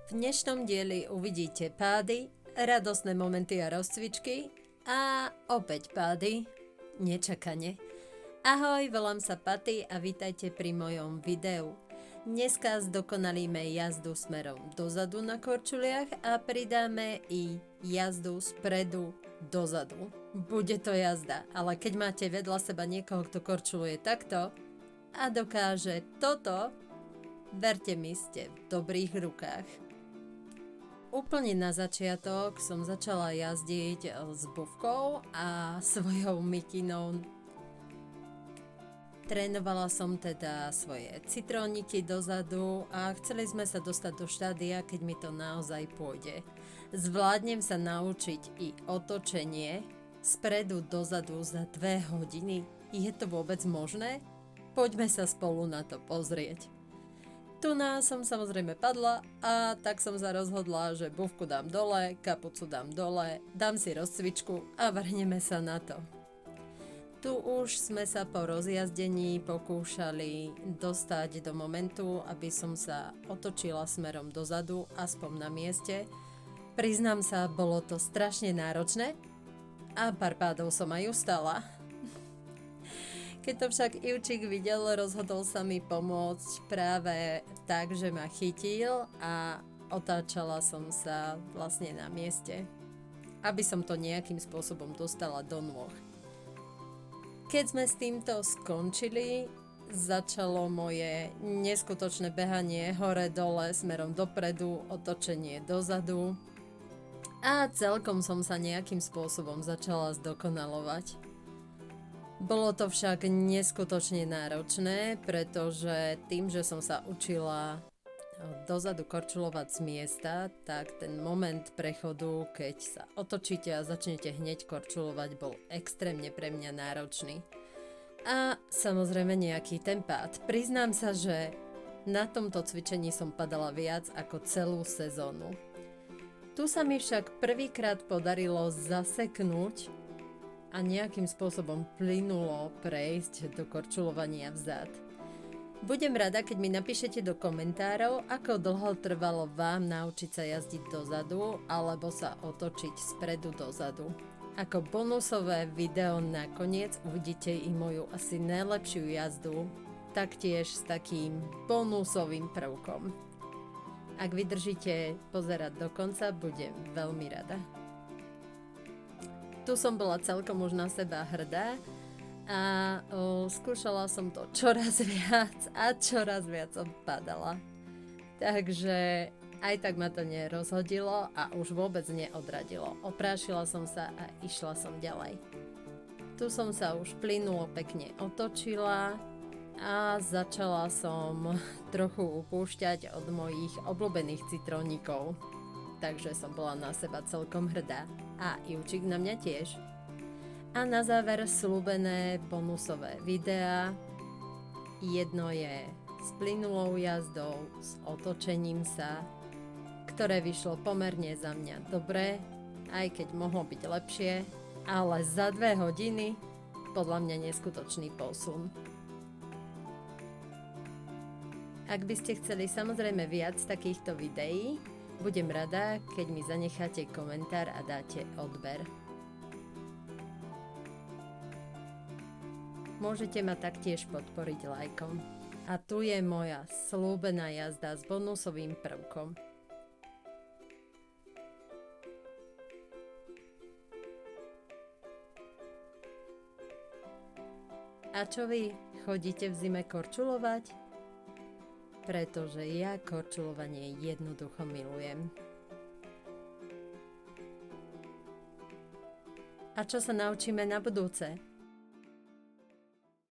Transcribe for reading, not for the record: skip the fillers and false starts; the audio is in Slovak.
V dnešnom dieli uvidíte pády, radostné momenty a rozcvičky a opäť pády, nečakane. Ahoj, volám sa Paty a vítajte pri mojom videu. Dneska zdokonalíme jazdu smerom dozadu na korčuliach a pridáme i jazdu spredu dozadu. Bude to jazda, ale keď máte vedľa seba niekoho, kto korčuluje takto a dokáže toto, verte mi, ste v dobrých rukách. Úplne na začiatok som začala jazdiť s bufkou a svojou mikinou. Trénovala som teda svoje citróniky dozadu a chceli sme sa dostať do štádia, keď mi to naozaj pôjde. Zvládnem sa naučiť i otočenie spredu dozadu za 2 hodiny. Je to vôbec možné? Poďme sa spolu na to pozrieť. Tu som samozrejme padla a tak som sa rozhodla, že bufku dám dole, kapucu dám dole, dám si rozcvičku a vrhneme sa na to. Tu už sme sa po rozjazdení pokúšali dostať do momentu, aby som sa otočila smerom dozadu, aspoň na mieste. Priznám sa, bolo to strašne náročné a pár pádov som aj ustala. Keď to však Ivčík videl, rozhodol sa mi pomôcť práve tak, že ma chytil a otáčala som sa vlastne na mieste, aby som to nejakým spôsobom dostala do nôh. Keď sme s týmto skončili, začalo moje neskutočné behanie hore-dole, smerom dopredu, otočenie dozadu a celkom som sa nejakým spôsobom začala zdokonalovať. Bolo to však neskutočne náročné, pretože tým, že som sa učila dozadu korčulovať z miesta, tak ten moment prechodu, keď sa otočíte a začnete hneď korčulovať, bol extrémne pre mňa náročný. A samozrejme nejaký ten pád. Priznám sa, že na tomto cvičení som padala viac ako celú sezónu. Tu sa mi však prvýkrát podarilo zaseknúť a nejakým spôsobom plynulo prejsť do korčulovania vzad. Budem rada, keď mi napíšete do komentárov, ako dlho trvalo vám naučiť sa jazdiť dozadu alebo sa otočiť spredu dozadu. Ako bonusové video nakoniec uvidíte i moju asi najlepšiu jazdu, taktiež s takým bonusovým prvkom. Ak vydržíte pozerať do konca, budem veľmi rada. Tu som bola celkom už na seba hrdá a skúšala som to čoraz viac som padala. Takže aj tak ma to nerozhodilo a už vôbec neodradilo. Oprášila som sa a išla som ďalej. Tu som sa už plynulo pekne otočila a začala som trochu upúšťať od mojich obľúbených citrónikov. Takže som bola na seba celkom hrdá a Ivčík na mňa tiež. A na záver sľúbené bonusové videá. Jedno je s plynulou jazdou, s otočením sa, ktoré vyšlo pomerne za mňa dobre, aj keď mohlo byť lepšie, ale za 2 hodiny podľa mňa neskutočný posun. Ak by ste chceli samozrejme viac takýchto videí, budem rada, keď mi zanecháte komentár a dáte odber. Môžete ma taktiež podporiť lajkom. A tu je moja sľúbená jazda s bonusovým prvkom. A čo vy? Chodíte v zime korčulovať? Pretože ja korčulovanie jednoducho milujem. A čo sa naučíme na budúce?